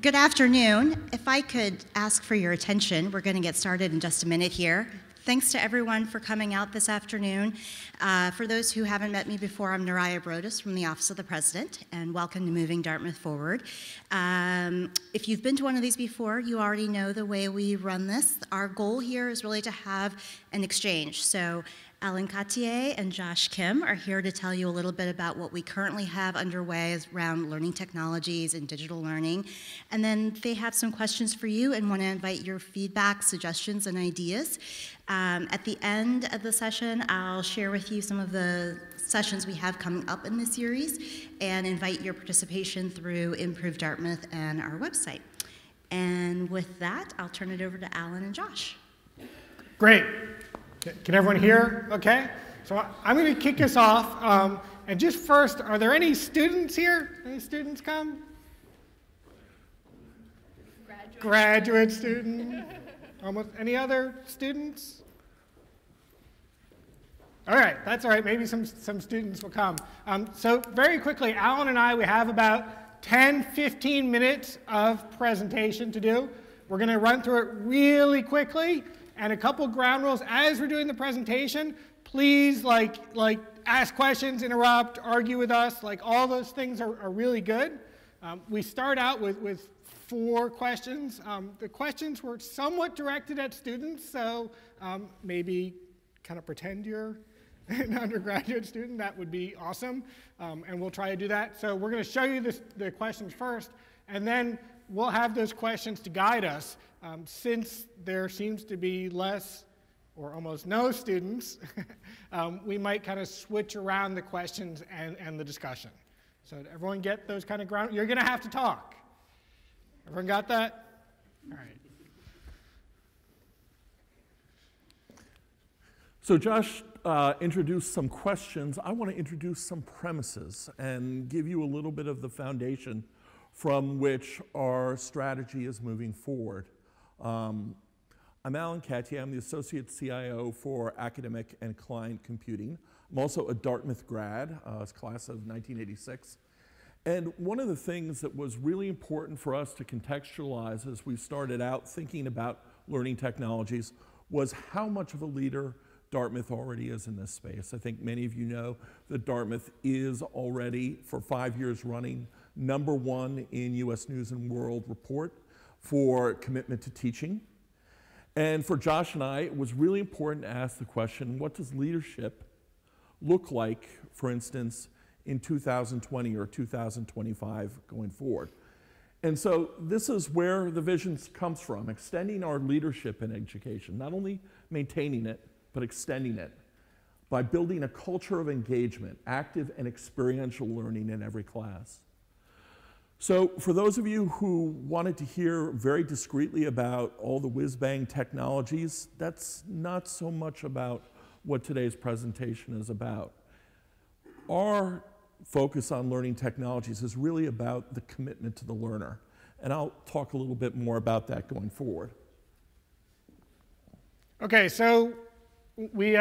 Good afternoon. If I could ask for your attention, we're going to get started in just a minute here. Thanks to everyone for coming out this afternoon. For those who haven't met me before, I'm Naraya Brodus from the Office of the President, and welcome to Moving Dartmouth Forward. If you've been to one of these before, you already know the way we run this. Our goal here is really to have an exchange. So Alan Cattier and Josh Kim are here to tell you a little bit about what we currently have underway around learning technologies and digital learning. And then they have some questions for you and want to invite your feedback, suggestions, and ideas. At the end of the session, I'll share with you some of the sessions we have coming up in this series and invite your participation through Improve Dartmouth and our website. And with that, I'll turn it over to Alan and Josh. Great. Can everyone hear okay? So I'm going to kick us off. And just first, are there any students here? Any students come? Graduate student. Almost any other students? All right, that's all right. Maybe some students will come. So very quickly, Alan and I, we have about 10, 15 minutes of presentation to do. We're going to run through it really quickly. And a couple ground rules as we're doing the presentation. Please ask questions, interrupt, argue with us. All those things are really good. We start out with 4 questions. The questions were somewhat directed at students, so maybe kind of pretend you're an undergraduate student. That would be awesome, and we'll try to do that. So we're going to show you the questions first, and then we'll have those questions to guide us. Since there seems to be less or almost no students, we might kind of switch around the questions and the discussion. So did everyone get those kind of ground? You're going to have to talk. Everyone got that? All right. So Josh introduced some questions. I want to introduce some premises and give you a little bit of the foundation from which our strategy is moving forward. I'm Alan Cattier. I'm the Associate CIO for Academic and Client Computing. I'm also a Dartmouth grad, class of 1986. And one of the things that was really important for us to contextualize as we started out thinking about learning technologies was how much of a leader Dartmouth already is in this space. I think many of you know that Dartmouth is already, for 5 years running, #1 in US News and World Report for commitment to teaching. And for Josh and I, it was really important to ask the question, what does leadership look like, for instance, in 2020 or 2025 going forward? And so this is where the vision comes from, extending our leadership in education, not only maintaining it, but extending it by building a culture of engagement, active and experiential learning in every class. So for those of you who wanted to hear very discreetly about all the whiz-bang technologies, that's not so much about what today's presentation is about. Our focus on learning technologies is really about the commitment to the learner. And I'll talk a little bit more about that going forward. Okay, so we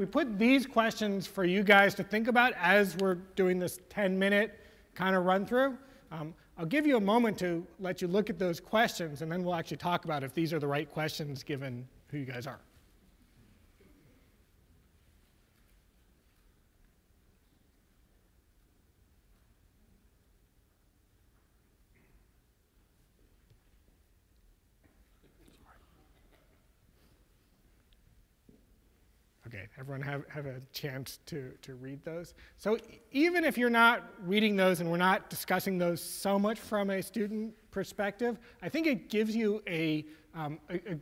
put these questions for you guys to think about as we're doing this 10-minute kind of run-through. I'll give you a moment to let you look at those questions, and then we'll actually talk about if these are the right questions given who you guys are. Okay, everyone have a chance to read those. So even if you're not reading those and we're not discussing those so much from a student perspective, I think it gives you a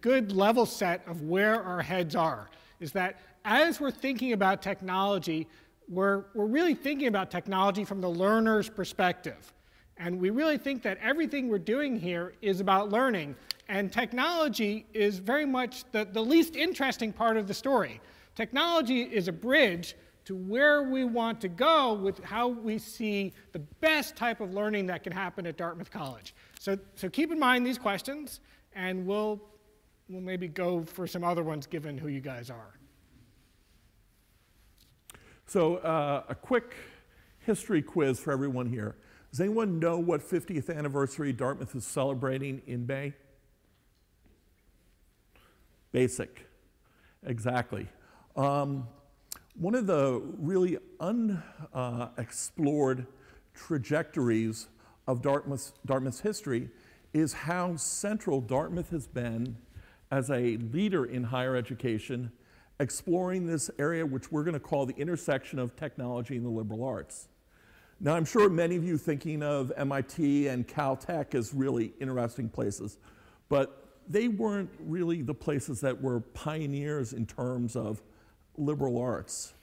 good level set of where our heads are. Is that as we're thinking about technology, we're really thinking about technology from the learner's perspective. And we really think that everything we're doing here is about learning. And technology is very much the least interesting part of the story. Technology is a bridge to where we want to go with how we see the best type of learning that can happen at Dartmouth College. So keep in mind these questions, and we'll maybe go for some other ones given who you guys are. So a quick history quiz for everyone here. Does anyone know what 50th anniversary Dartmouth is celebrating in May? Basic, exactly. One of the really unexplored trajectories of Dartmouth's history is how central Dartmouth has been as a leader in higher education, exploring this area which we're going to call the intersection of technology and the liberal arts. Now, I'm sure many of you thinking of MIT and Caltech as really interesting places, but they weren't really the places that were pioneers in terms of liberal arts.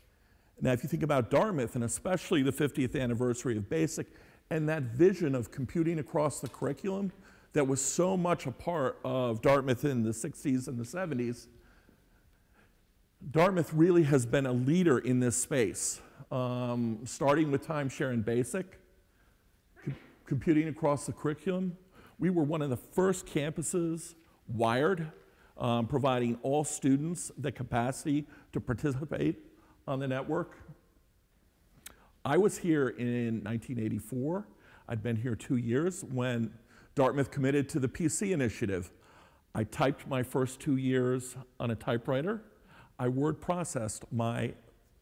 Now, if you think about Dartmouth, and especially the 50th anniversary of BASIC, and that vision of computing across the curriculum that was so much a part of Dartmouth in the 60s and the 70s, Dartmouth really has been a leader in this space, starting with timeshare and BASIC, computing across the curriculum. We were one of the first campuses wired, providing all students the capacity to participate on the network. I was here in 1984. I'd been here 2 years when Dartmouth committed to the PC initiative. I typed my first 2 years on a typewriter. I word processed my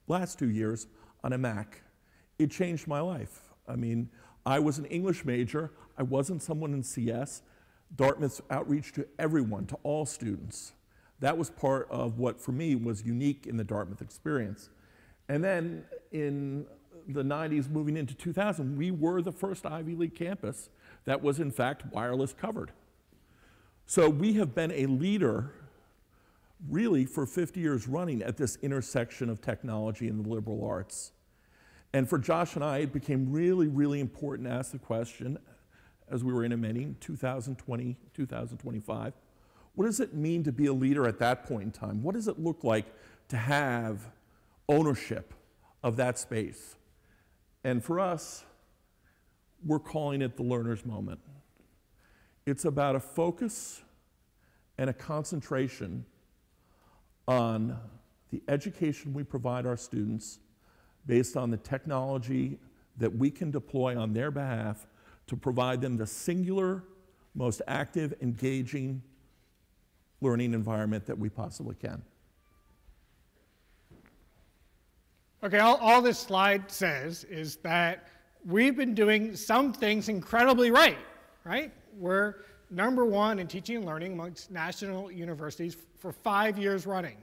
last 2 years on a Mac. It changed my life. I mean, I was an English major. I wasn't someone in CS. Dartmouth's outreach to everyone, to all students. That was part of what, for me, was unique in the Dartmouth experience. And then in the 90s, moving into 2000, we were the first Ivy League campus that was, in fact, wireless covered. So we have been a leader, really, for 50 years running at this intersection of technology and the liberal arts. And for Josh and I, it became really, really important to ask the question, as we were intimating, 2020, 2025, what does it mean to be a leader at that point in time? What does it look like to have ownership of that space? And for us, we're calling it the learner's moment. It's about a focus and a concentration on the education we provide our students based on the technology that we can deploy on their behalf to provide them the singular, most active, engaging learning environment that we possibly can. Okay, all this slide says is that we've been doing some things incredibly right? We're #1 in teaching and learning amongst national universities for 5 years running.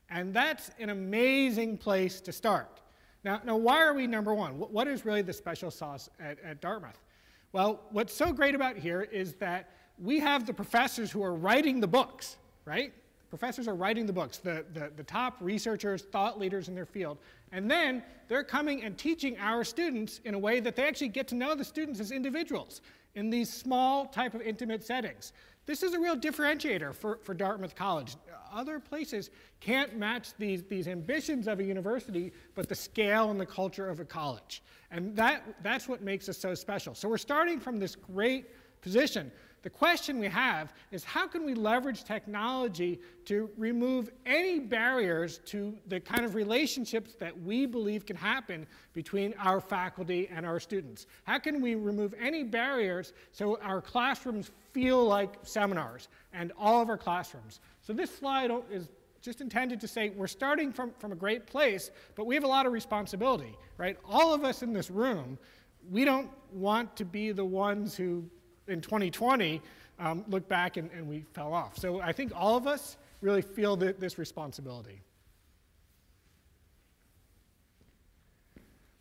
And that's an amazing place to start. Now why are we #1? What is really the special sauce at Dartmouth? Well, what's so great about here is that we have the professors who are writing the books, right? Professors are writing the books, the top researchers, thought leaders in their field. And then they're coming and teaching our students in a way that they actually get to know the students as individuals in these small type of intimate settings. This is a real differentiator for Dartmouth College. Other places can't match these ambitions of a university, but the scale and the culture of a college. And that's what makes us so special. So we're starting from this great position. The question we have is, how can we leverage technology to remove any barriers to the kind of relationships that we believe can happen between our faculty and our students? How can we remove any barriers so our classrooms feel like seminars, and all of our classrooms? So this slide is just intended to say we're starting from a great place, but we have a lot of responsibility, right? All of us in this room, we don't want to be the ones who in 2020 look back and we fell off. So I think all of us really feel this responsibility.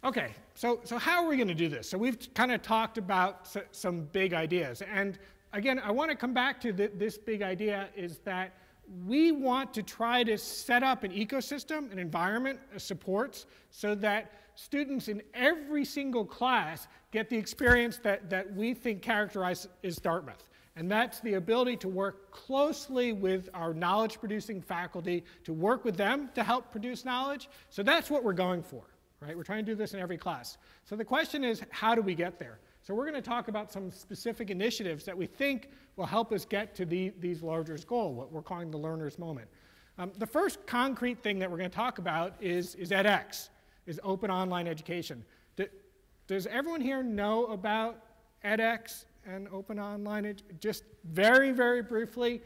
Okay, so how are we going to do this? So we've kind of talked about some big ideas. And again, I want to come back to this big idea is that we want to try to set up an ecosystem, an environment, supports, so that students in every single class get the experience that we think characterizes Dartmouth. And that's the ability to work closely with our knowledge-producing faculty, to work with them to help produce knowledge. So that's what we're going for, right? We're trying to do this in every class. So the question is, how do we get there? So we're going to talk about some specific initiatives that we think will help us get to these larger goals, what we're calling the learner's moment. The first concrete thing that we're going to talk about is edX, is open online education. Does everyone here know about edX and open online? Just very, very briefly,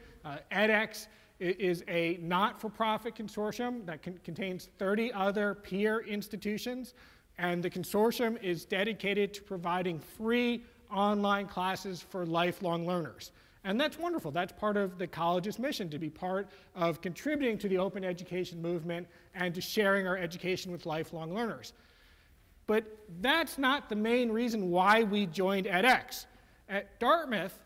edX is a not-for-profit consortium that contains 30 other peer institutions, and the consortium is dedicated to providing free online classes for lifelong learners. And that's wonderful. That's part of the college's mission, to be part of contributing to the open education movement and to sharing our education with lifelong learners. But that's not the main reason why we joined edX. At Dartmouth,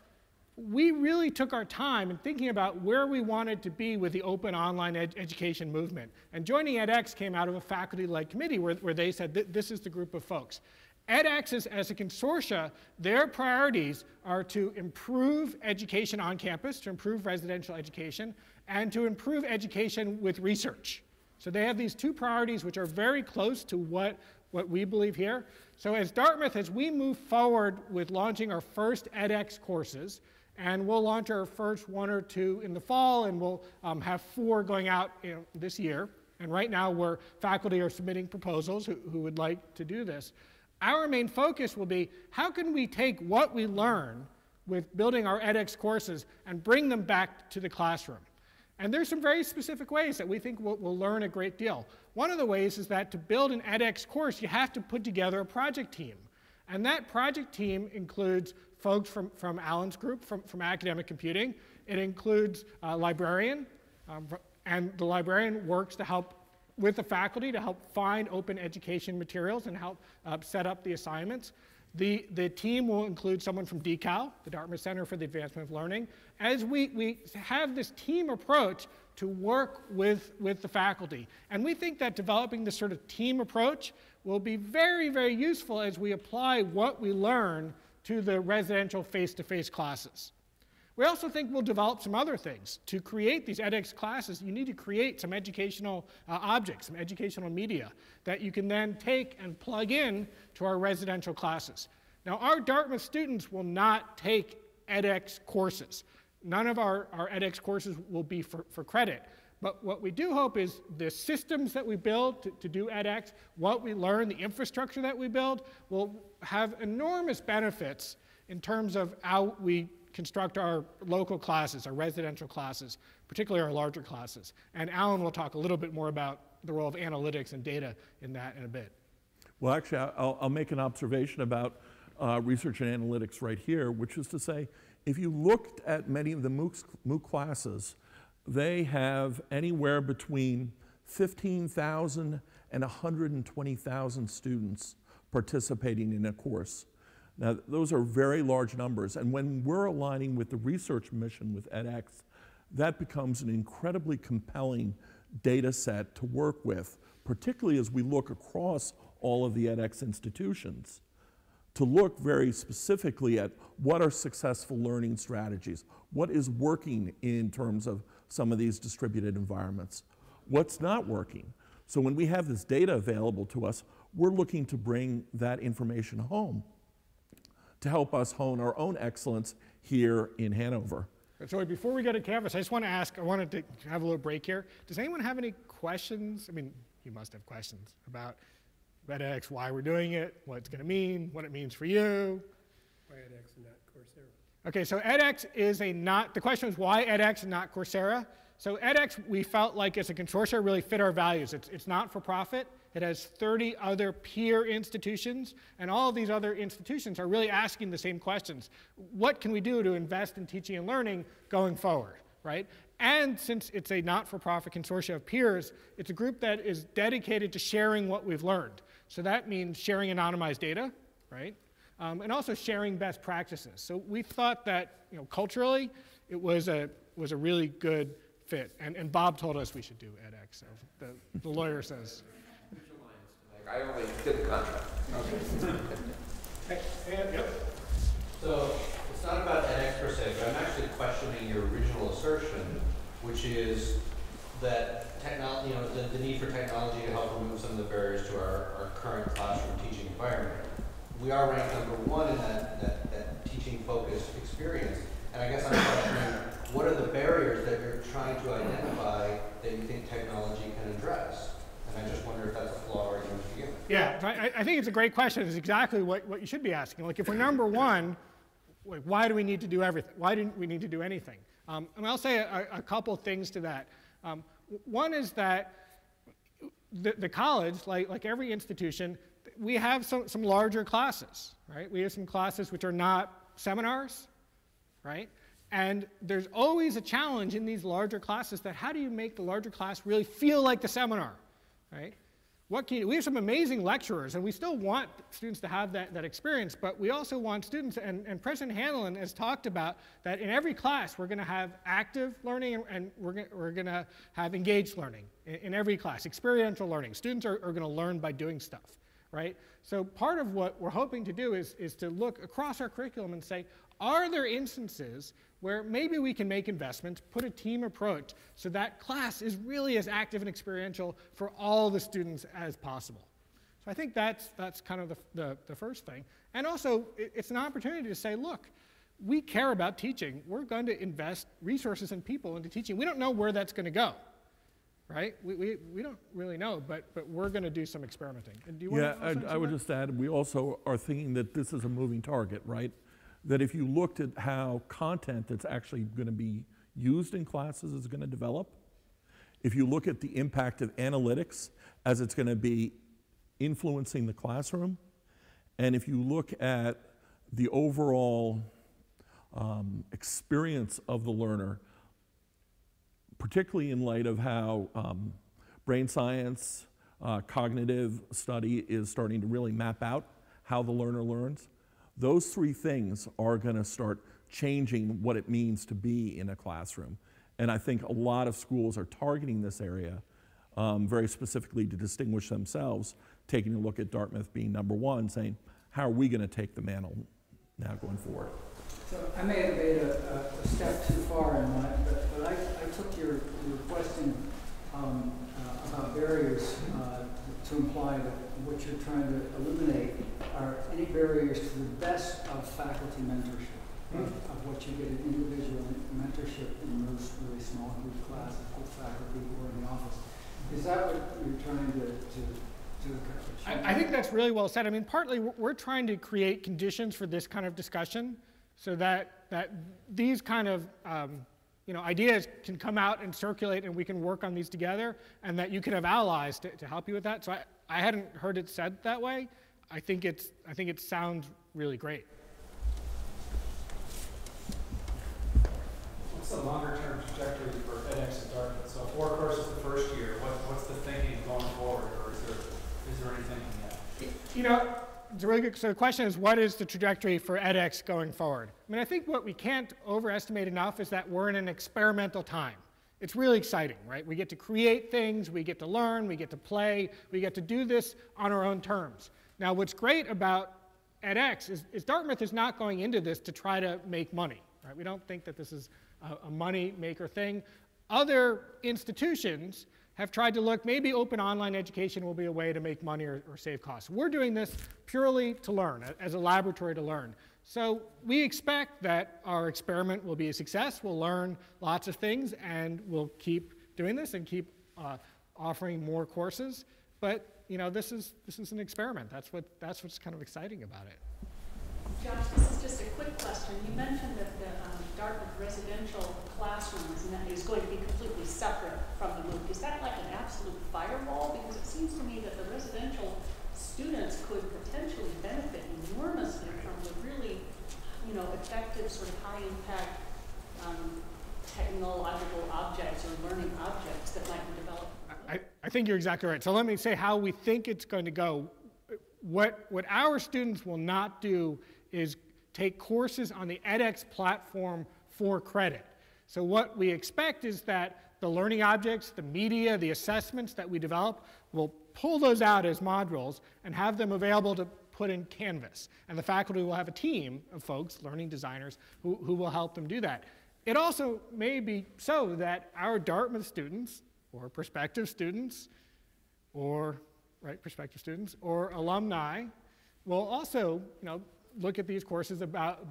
we really took our time in thinking about where we wanted to be with the open online education movement. And joining edX came out of a faculty-led committee where they said this is the group of folks. edX, as a consortia, their priorities are to improve education on campus, to improve residential education, and to improve education with research. So they have these two priorities which are very close to what we believe here. So as Dartmouth, as we move forward with launching our first edX courses, and we'll launch our first 1 or 2 in the fall, and we'll have 4 going out this year. And right now, faculty are submitting proposals who would like to do this. Our main focus will be, how can we take what we learn with building our edX courses and bring them back to the classroom? And there's some very specific ways that we think we'll learn a great deal. One of the ways is that to build an edX course, you have to put together a project team. And that project team includes folks from Alan's group, from academic computing. It includes a librarian, and the librarian works to help with the faculty to help find open education materials and help set up the assignments. The team will include someone from DCAL, the Dartmouth Center for the Advancement of Learning, as we have this team approach to work with the faculty. And we think that developing this sort of team approach will be very, very useful as we apply what we learn to the residential face-to-face classes. We also think we'll develop some other things. To create these edX classes, you need to create some educational objects, some educational media that you can then take and plug in to our residential classes. Now, our Dartmouth students will not take edX courses. None of our edX courses will be for credit. But what we do hope is the systems that we build to do edX, what we learn, the infrastructure that we build, will have enormous benefits in terms of how we construct our local classes, our residential classes, particularly our larger classes. And Alan will talk a little bit more about the role of analytics and data in that in a bit. Well, actually, I'll make an observation about research and analytics right here, which is to say, if you looked at many of the MOOC classes, they have anywhere between 15,000 and 120,000 students participating in a course. Now, those are very large numbers, and when we're aligning with the research mission with edX, that becomes an incredibly compelling data set to work with, particularly as we look across all of the edX institutions, to look very specifically at what are successful learning strategies, what is working in terms of some of these distributed environments, what's not working. So when we have this data available to us, we're looking to bring that information home to help us hone our own excellence here in Hanover. So before we go to Canvas, I just want to ask, I wanted to have a little break here. Does anyone have any questions? I mean, you must have questions about edX, why we're doing it, what it's going to mean, what it means for you. Why edX and not Coursera? Okay, so edX is the question was why edX and not Coursera? So edX, we felt like as a consortium really fit our values. It's not for profit. It has 30 other peer institutions, and all of these other institutions are really asking the same questions. What can we do to invest in teaching and learning going forward, right? And since it's a not-for-profit consortium of peers, it's a group that is dedicated to sharing what we've learned. So that means sharing anonymized data, right? And also sharing best practices. So we thought that, culturally, it was a really good fit. And Bob told us we should do edX, so the lawyer says. I only did the contract. Okay. Yep. So it's not about edX per se, but I'm actually questioning your original assertion, which is that technology, the need for technology to help remove some of the barriers to our current classroom teaching environment. We are ranked #1 in that teaching-focused experience, and I guess I'm questioning what are the barriers that you're trying to identify that you think technology can address? And I just wonder if that's a flawed argument to begin with. Yeah, I think it's a great question. It's exactly what you should be asking. Like, if we're number one, like, why do we need to do everything? Why didn't we need to do anything? And I'll say a couple things to that. One is that the college, like every institution, we have some larger classes, right? We have some classes which are not seminars, right? And there's always a challenge in these larger classes that how do you make the larger class really feel like the seminar, right? We have some amazing lecturers, and we still want students to have that experience, but we also want students, and President Hanlon has talked about that in every class we're going to have active learning and we're going to have engaged learning in every class, experiential learning. Students are going to learn by doing stuff, right? So part of what we're hoping to do is to look across our curriculum and say, are there instances where maybe we can make investments, put a team approach, so that class is really as active and experiential for all the students as possible. So I think that's kind of the first thing. And also, it's an opportunity to say, look, we care about teaching. We're going to invest resources and people into teaching. We don't know where that's going to go, right? We don't really know, but we're going to do some experimenting. And do you want to I would just add, we also are thinking that this is a moving target, right? That if you looked at how content that's actually going to be used in classes is going to develop, if you look at the impact of analytics as it's going to be influencing the classroom, and if you look at the overall experience of the learner, particularly in light of how brain science, cognitive study is starting to really map out how the learner learns, those three things are going to start changing what it means to be in a classroom. And I think a lot of schools are targeting this area very specifically to distinguish themselves, taking a look at Dartmouth being number one, saying, how are we going to take the mantle now going forward? So I may have made a step too far in my, but I took your question about barriers to imply that what you're trying to eliminate are any barriers to the best of faculty mentorship, of what you get in individual mentorship in those really small group classes with faculty or in the office. Is that what you're trying to accomplish? I think that's really well said. I mean, partly we're trying to create conditions for this kind of discussion so that these kind of ideas can come out and circulate and we can work on these together, and that you can have allies to help you with that. So I hadn't heard it said that way. I think it sounds really great. What's the longer-term trajectory for edX at Dartmouth? So 4 courses the first year. What's the thinking going forward, or is there any thinking yet? It's a really good. So the question is, what is the trajectory for edX going forward? I mean, I think what we can't overestimate enough is that we're in an experimental time. It's really exciting, right? We get to create things, we get to learn, we get to play, we get to do this on our own terms. Now, what's great about edX is Dartmouth is not going into this to try to make money, right? We don't think that this is a money maker thing. Other institutions have tried to look, maybe open online education will be a way to make money or save costs. We're doing this purely to learn, as a laboratory to learn. So we expect that our experiment will be a success. We'll learn lots of things, and we'll keep doing this and keep offering more courses. But this is an experiment. That's what's kind of exciting about it. Josh, this is just a quick question. You mentioned that the Dartmouth residential classroom is going to be completely separate from the MOOC. Is that like an absolute firewall? Because it seems to me that the residential students could potentially benefit enormously from the really, effective sort of high-impact technological objects or learning objects that might be developed. I think you're exactly right. So let me say how we think it's going to go. What our students will not do is take courses on the edX platform for credit. So what we expect is that the learning objects, the media, the assessments that we develop, we'll pull those out as modules and have them available to put in Canvas. And the faculty will have a team of folks, learning designers, who will help them do that. It also may be so that our Dartmouth students, or prospective students, or alumni will also, look at these courses about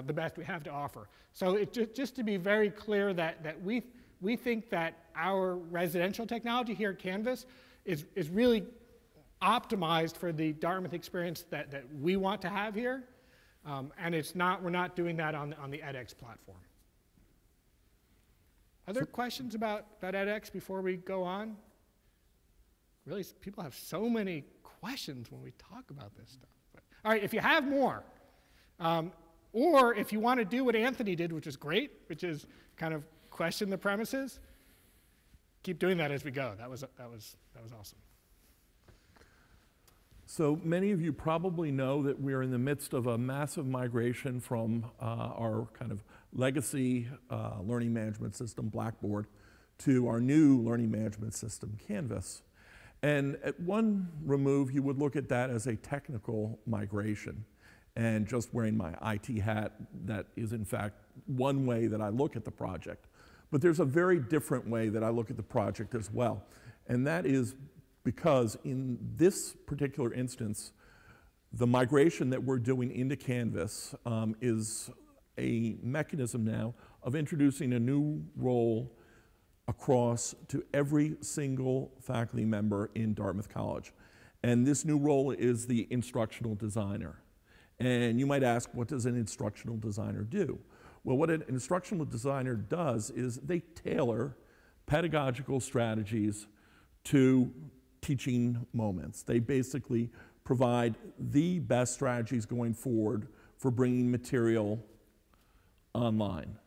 the best we have to offer. So just to be very clear that we think that our residential technology here at Canvas is really optimized for the Dartmouth experience that we want to have here. And we're not doing that on the edX platform. Other questions about edX before we go on? Really, people have so many questions when we talk about this stuff. But, all right, if you have more, or if you want to do what Anthony did, which is great, which is kind of question the premises, keep doing that as we go. That was awesome. So many of you probably know that we're in the midst of a massive migration from our kind of legacy learning management system, Blackboard, to our new learning management system, Canvas. And at one remove, you would look at that as a technical migration. And just wearing my IT hat, that is in fact one way that I look at the project. But there's a very different way that I look at the project as well. And that is because in this particular instance, the migration that we're doing into Canvas is a mechanism now of introducing a new role across to every single faculty member in Dartmouth College. And this new role is the instructional designer. And you might ask, what does an instructional designer do? Well, what an instructional designer does is they tailor pedagogical strategies to teaching moments. They basically provide the best strategies going forward for bringing material online.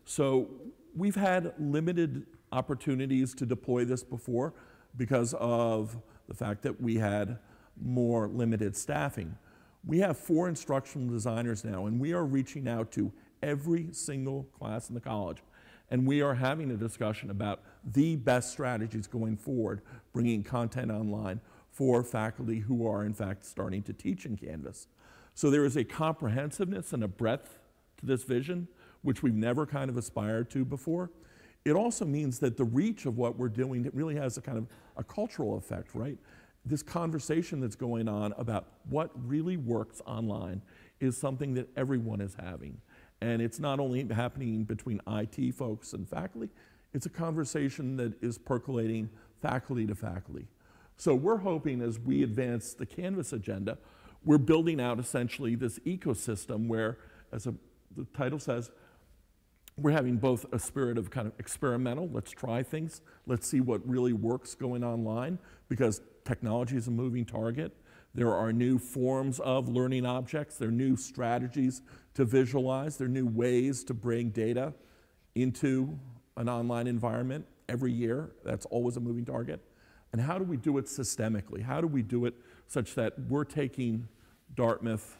So we've had limited opportunities to deploy this before because of the fact that we had more limited staffing. We have 4 instructional designers now, and we are reaching out to every single class in the college. And we are having a discussion about the best strategies going forward, bringing content online for faculty who are, in fact, starting to teach in Canvas. So there is a comprehensiveness and a breadth to this vision, which we've never kind of aspired to before. It also means that the reach of what we're doing, it really has a kind of a cultural effect, right? This conversation that's going on about what really works online is something that everyone is having. And it's not only happening between IT folks and faculty, it's a conversation that is percolating faculty to faculty. So we're hoping as we advance the Canvas agenda, we're building out essentially this ecosystem where, as the title says, we're having both a spirit of kind of experimental, let's try things, let's see what really works going online, because technology is a moving target. There are new forms of learning objects, there are new strategies to visualize, there are new ways to bring data into an online environment every year. That's always a moving target. And how do we do it systemically? How do we do it such that we're taking Dartmouth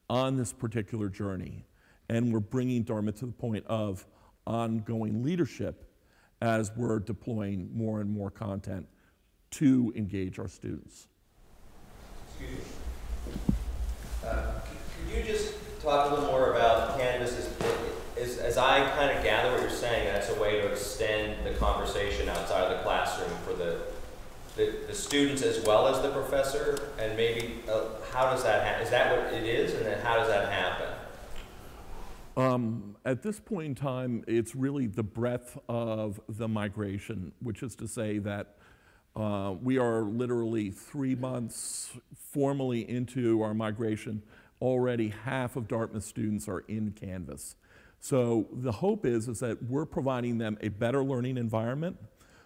on this particular journey, and we're bringing Dartmouth to the point of ongoing leadership as we're deploying more and more content to engage our students? Excuse me. Could you just talk a little more about Canvas? As I kind of gather what you're saying, that's a way to extend the conversation outside of the classroom for the students as well as the professor, and maybe how does that happen? Is that what it is, and then how does that happen? At this point in time, it's really the breadth of the migration, which is to say that we are literally 3 months formally into our migration. Already half of Dartmouth students are in Canvas. So the hope is that we're providing them a better learning environment.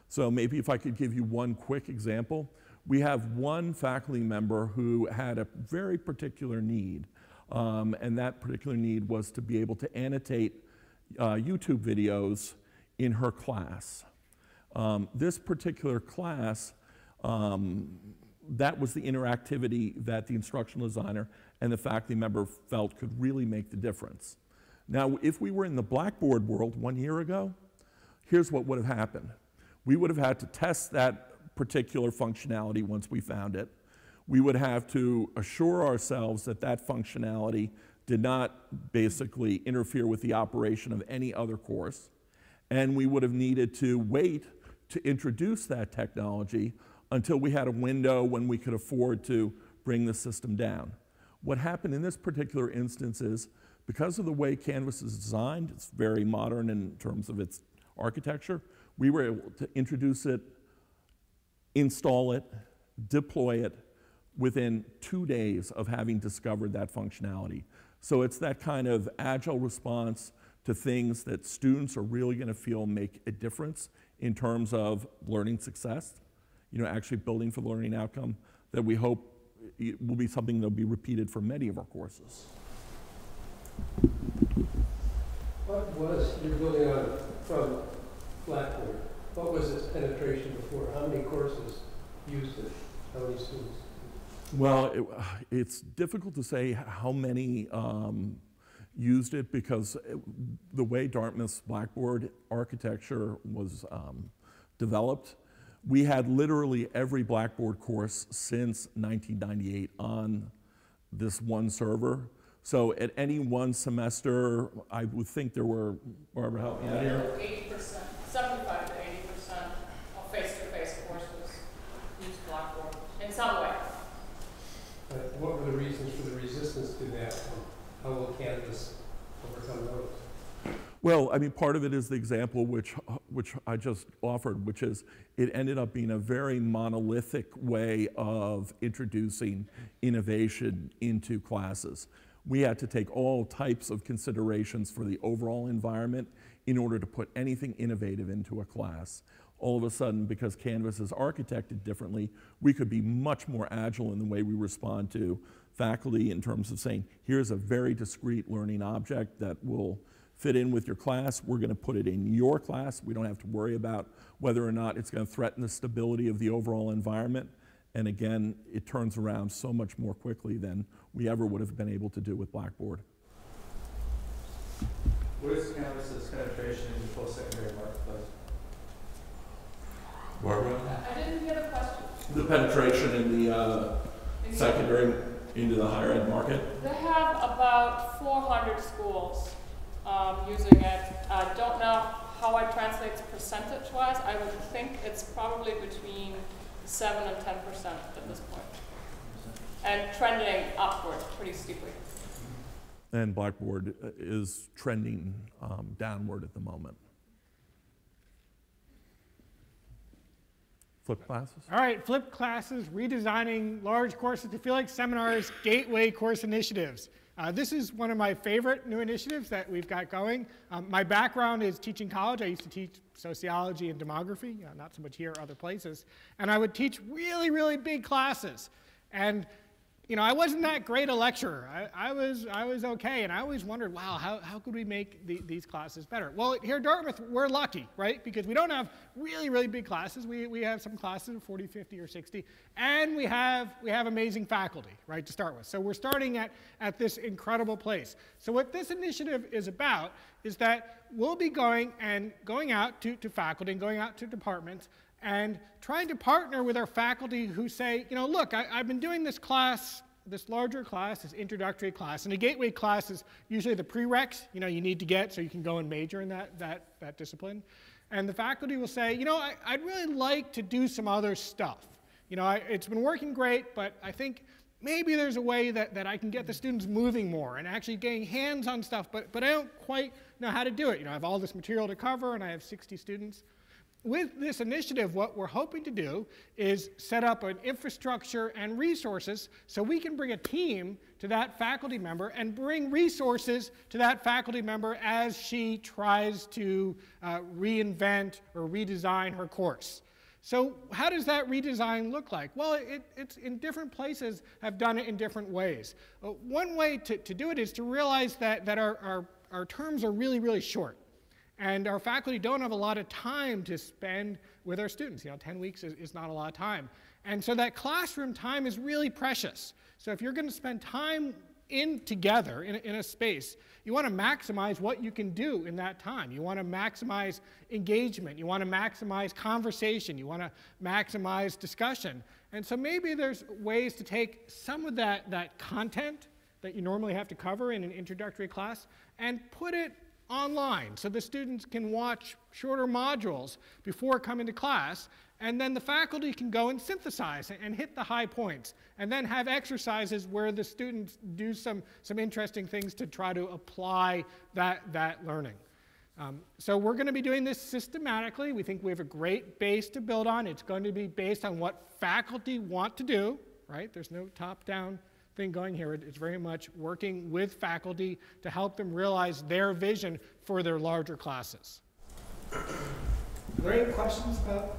So maybe if I could give you one quick example. We have one faculty member who had a very particular need. And that particular need was to be able to annotate YouTube videos in her class. This particular class, that was the interactivity that the instructional designer and the faculty member felt could really make the difference. Now, if we were in the Blackboard world 1 year ago, here's what would have happened. We would have had to test that particular functionality once we found it. We would have to assure ourselves that that functionality did not basically interfere with the operation of any other course. And we would have needed to wait to introduce that technology until we had a window when we could afford to bring the system down. What happened in this particular instance is, because of the way Canvas is designed, it's very modern in terms of its architecture, we were able to introduce it install it, deploy it within 2 days of having discovered that functionality. So it's that kind of agile response to things that students are really going to feel make a difference in terms of learning success, actually building for the learning outcome, that we hope it will be something that will be repeated for many of our courses. What was, you're building on from Blackboard, what was its penetration before? How many courses used it? How many students? Well, it's difficult to say how many used it, because the way Dartmouth's Blackboard architecture was developed, we had literally every Blackboard course since 1998 on this one server. So at any one semester, I would think there were, Barbara, help me out here. 80%, 75 to 80% of face-to-face courses use Blackboard in some way. What were the reasons for the resistance to that? How will Canvas overcome those? Well, I mean, part of it is the example which I just offered, which is it ended up being a very monolithic way of introducing innovation into classes. We had to take all types of considerations for the overall environment in order to put anything innovative into a class. All of a sudden, because Canvas is architected differently, we could be much more agile in the way we respond to faculty in terms of saying, here's a very discrete learning object that will fit in with your class. We're going to put it in your class. We don't have to worry about whether or not it's going to threaten the stability of the overall environment. And again, it turns around so much more quickly than we ever would have been able to do with Blackboard. What is Canvas's penetration in the post-secondary marketplace? Barbara? I didn't hear the question. The penetration in the secondary into the higher ed market? They have about 400 schools using it. I don't know how it translates percentage-wise. I would think it's probably between 7 and 10% at this point, and trending upward pretty steeply. And Blackboard is trending downward at the moment. Flipped classes? All right, flipped classes, redesigning large courses to feel like seminars, gateway course initiatives. This is one of my favorite new initiatives that we've got going. My background is teaching college. I used to teach sociology and demography, not so much here, other places. And I would teach really, really big classes. And I wasn't that great a lecturer. I was okay, and I always wondered, wow, how could we make these classes better? Well, here at Dartmouth, we're lucky, right? Because we don't have really, really big classes. We have some classes of 40, 50, or 60, and we have amazing faculty, right, to start with. So we're starting at this incredible place. So what this initiative is about is that we'll be going out to faculty and going out to departments and trying to partner with our faculty who say, look, I've been doing this class, this larger class, this introductory class, and a gateway class is usually the prereqs, you need to get so you can go and major in that discipline. And the faculty will say, I'd really like to do some other stuff. It's been working great, but I think maybe there's a way that I can get the students moving more and actually getting hands on stuff, but I don't quite know how to do it. I have all this material to cover, and I have 60 students. With this initiative, what we're hoping to do is set up an infrastructure and resources so we can bring a team to that faculty member and bring resources to that faculty member as she tries to reinvent or redesign her course. So how does that redesign look like? Well, it's in different places have done it in different ways. One way to do it is to realize that our terms are really, really short. And our faculty don't have a lot of time to spend with our students. 10 weeks is not a lot of time. And so that classroom time is really precious. So if you're going to spend time together in a space, you want to maximize what you can do in that time. You want to maximize engagement. You want to maximize conversation. You want to maximize discussion. And so maybe there's ways to take some of that content that you normally have to cover in an introductory class and put it online, so the students can watch shorter modules before coming to class, and then the faculty can go and synthesize and hit the high points, and then have exercises where the students do some interesting things to try to apply that learning. So we're going to be doing this systematically. We think we have a great base to build on. It's going to be based on what faculty want to do, right? There's no top-down thing going here. It's very much working with faculty to help them realize their vision for their larger classes. Are there any questions about?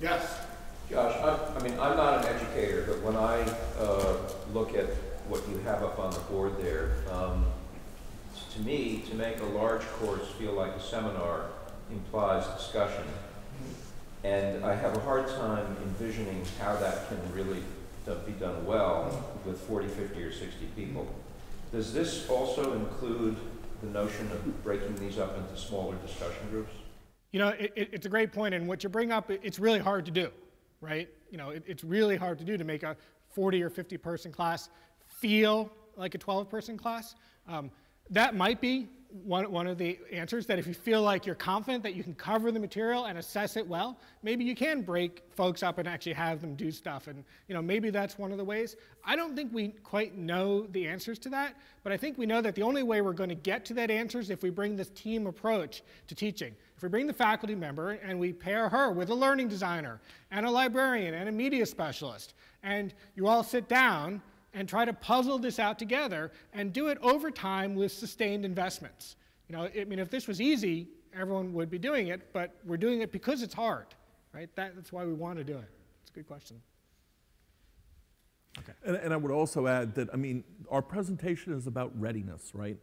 Yes. Josh, I'm not an educator, but when I look at what you have up on the board there, to me, to make a large course feel like a seminar implies discussion. And I have a hard time envisioning how that can really be done well with 40, 50, or 60 people. Does this also include the notion of breaking these up into smaller discussion groups? You know, it's a great point, and what you bring up, it's really hard to do, right? You know, it's really hard to do to make a 40 or 50 person class feel like a 12-person class. That might be one of the answers, that if you feel like you're confident that you can cover the material and assess it well, maybe you can break folks up and actually have them do stuff. And you know, maybe that's one of the ways. I don't think we quite know the answers to that, but I think we know that the only way we're going to get to that answer is if we bring this team approach to teaching. If we bring the faculty member and we pair her with a learning designer and a librarian and a media specialist, and you all sit down and try to puzzle this out together and do it over time with sustained investments. You know, I mean, if this was easy, everyone would be doing it, but we're doing it because it's hard, right? That's why we want to do it. It's a good question. Okay. And I would also add that, I mean, our presentation is about readiness, right?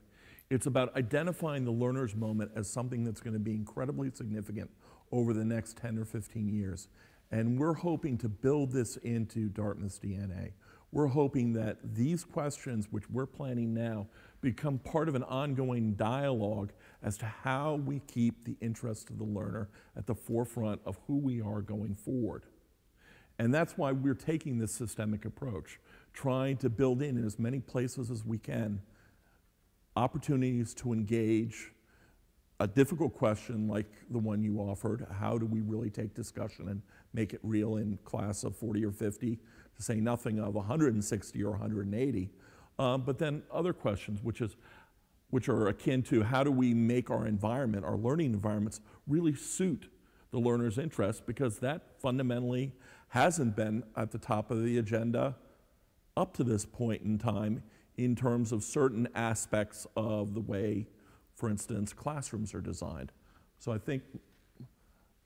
It's about identifying the learner's moment as something that's going to be incredibly significant over the next 10 or 15 years. And we're hoping to build this into Dartmouth's DNA. We're hoping that these questions, which we're planning now, become part of an ongoing dialogue as to how we keep the interest of the learner at the forefront of who we are going forward. And that's why we're taking this systemic approach, trying to build in as many places as we can opportunities to engage a difficult question like the one you offered. How do we really take discussion and make it real in class of 40 or 50, to say nothing of 160 or 180? But then other questions, which are akin to how do we make our environment, our learning environments, really suit the learner's interest, because that fundamentally hasn't been at the top of the agenda up to this point in time in terms of certain aspects of the way, for instance, classrooms are designed. So I think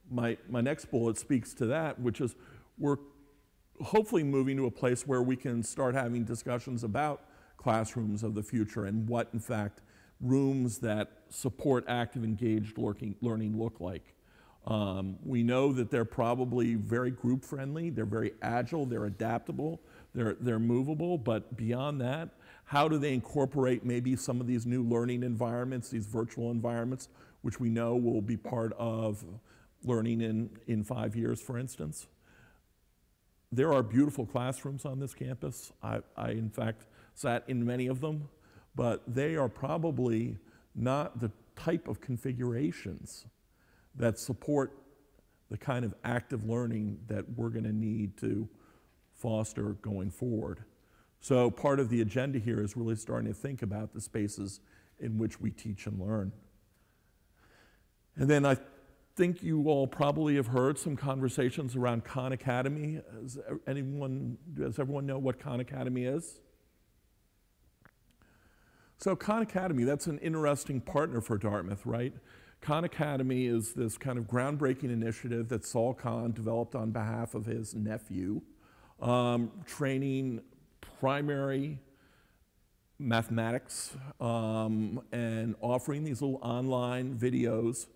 my next bullet speaks to that, which is we're hopefully moving to a place where we can start having discussions about classrooms of the future and what, in fact, rooms that support active, engaged learning look like. We know that they're probably very group-friendly, they're very agile, they're adaptable, they're movable, but beyond that, how do they incorporate maybe some of these new learning environments, these virtual environments, which we know will be part of learning in 5 years, for instance? There are beautiful classrooms on this campus. I in fact, sat in many of them, but they are probably not the type of configurations that support the kind of active learning that we're going to need to foster going forward. So part of the agenda here is really starting to think about the spaces in which we teach and learn. And then I think you all probably have heard some conversations around Khan Academy. Does everyone know what Khan Academy is? So Khan Academy, that's an interesting partner for Dartmouth, right? Khan Academy is this kind of groundbreaking initiative that Saul Khan developed on behalf of his nephew, training primary mathematics and offering these little online videos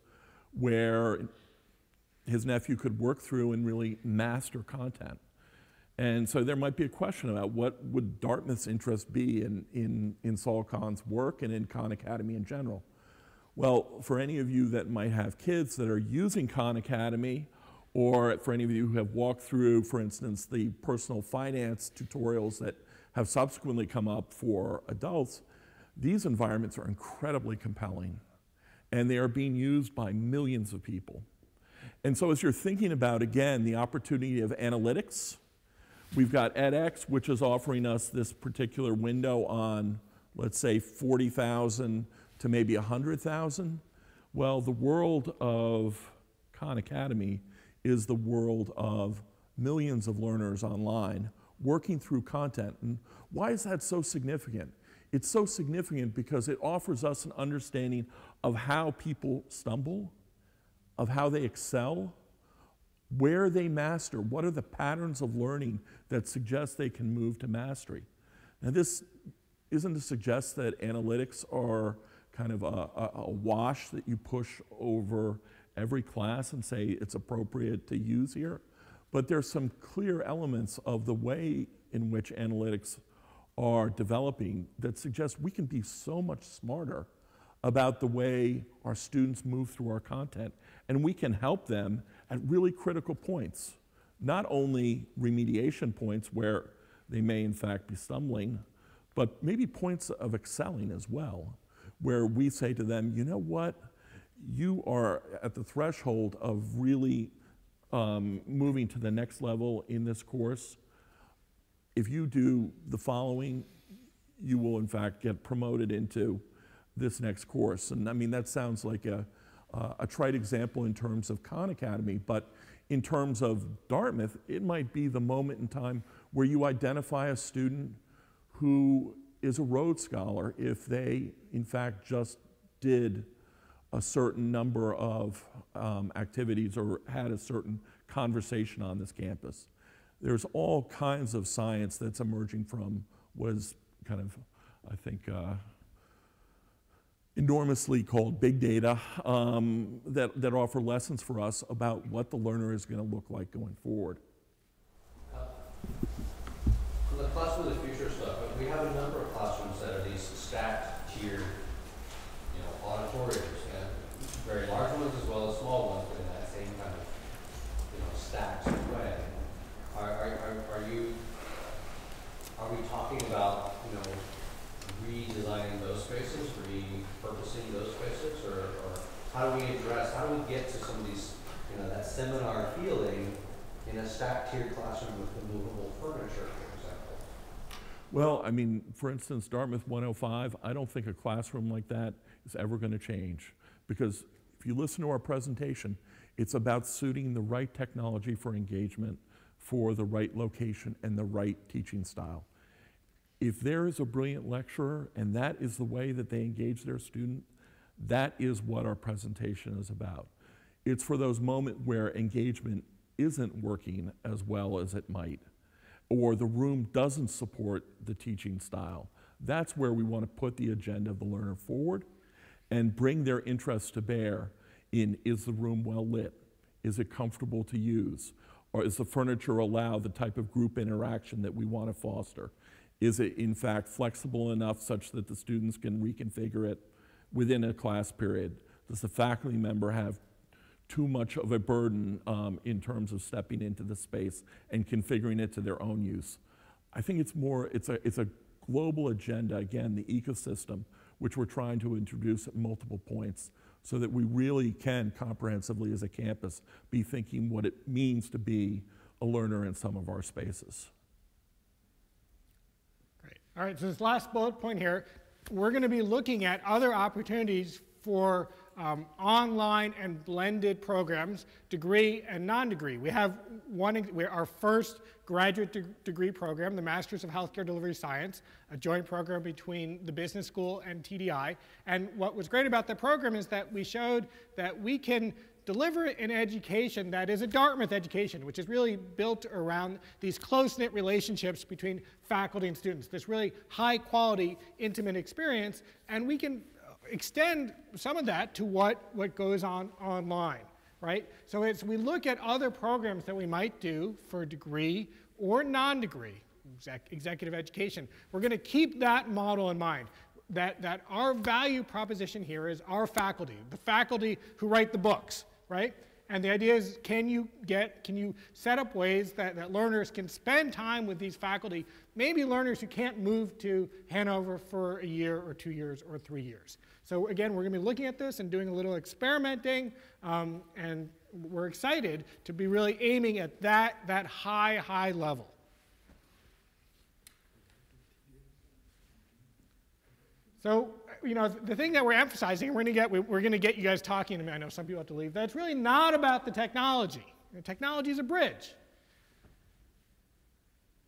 where his nephew could work through and really master content. And so there might be a question about what would Dartmouth's interest be in Saul Khan's work and in Khan Academy in general. Well, for any of you that might have kids that are using Khan Academy, or for any of you who have walked through, for instance, the personal finance tutorials that have subsequently come up for adults, these environments are incredibly compelling, and they are being used by millions of people. And so as you're thinking about, again, the opportunity of analytics, we've got edX, which is offering us this particular window on let's say 40,000 to maybe 100,000. Well, the world of Khan Academy is the world of millions of learners online working through content. And why is that so significant? It's so significant because it offers us an understanding of how people stumble, of how they excel, where they master, what are the patterns of learning that suggest they can move to mastery. Now, this isn't to suggest that analytics are kind of a wash that you push over every class and say it's appropriate to use here, but there's some clear elements of the way in which analytics are developing that suggest we can be so much smarter about the way our students move through our content, and we can help them at really critical points, not only remediation points where they may in fact be stumbling, but maybe points of excelling as well, where we say to them, you know what, you are at the threshold of really moving to the next level in this course. If you do the following, you will in fact get promoted into this next course. And I mean, that sounds like a trite example in terms of Khan Academy, but in terms of Dartmouth, it might be the moment in time where you identify a student who is a Rhodes Scholar if they in fact just did a certain number of activities or had a certain conversation on this campus. There's all kinds of science that's emerging from what is kind of, I think, enormously called big data that offer lessons for us about what the learner is going to look like going forward. On the Classroom of the Future stuff, we have a number of classrooms that are these stacked, tiered, auditoriums, and very large ones as well as small ones, but in that same kind of, stacked way. Are we talking about, redesigning those spaces, repurposing those spaces, or how do we get to some of these, that seminar feeling in a stacked tiered classroom with movable furniture, for example? Well, I mean, for instance, Dartmouth 105, I don't think a classroom like that is ever going to change, because if you listen to our presentation, it's about suiting the right technology for engagement for the right location and the right teaching style. If there is a brilliant lecturer and that is the way that they engage their student, that is what our presentation is about. It's for those moments where engagement isn't working as well as it might, or the room doesn't support the teaching style. That's where we want to put the agenda of the learner forward and bring their interests to bear in, is the room well lit? Is it comfortable to use? Or is the furniture allow the type of group interaction that we want to foster? Is it in fact flexible enough such that the students can reconfigure it within a class period? Does the faculty member have too much of a burden in terms of stepping into the space and configuring it to their own use? I think it's a global agenda, again, the ecosystem, which we're trying to introduce at multiple points so that we really can comprehensively as a campus be thinking what it means to be a learner in some of our spaces. Great. All right, so this last bullet point here, we're going to be looking at other opportunities for online and blended programs, degree and non-degree. We have our first graduate degree program, the Masters of Healthcare Delivery Science, a joint program between the business school and TDI. And what was great about the program is that we showed that we can deliver an education that is a Dartmouth education, which is really built around these close-knit relationships between faculty and students, this really high-quality, intimate experience, and we can extend some of that to what goes on online, right? So as we look at other programs that we might do for degree or non-degree, executive education, we're going to keep that model in mind, that our value proposition here is our faculty, the faculty who write the books, right? And the idea is, can you set up ways that learners can spend time with these faculty, maybe learners who can't move to Hanover for a year or 2 years or 3 years. So again, we're going to be looking at this and doing a little experimenting, and we're excited to be really aiming at that high level. So, you know, the thing that we're emphasizing, we're going to get you guys talking. I know some people have to leave. That's really not about the technology. The technology is a bridge.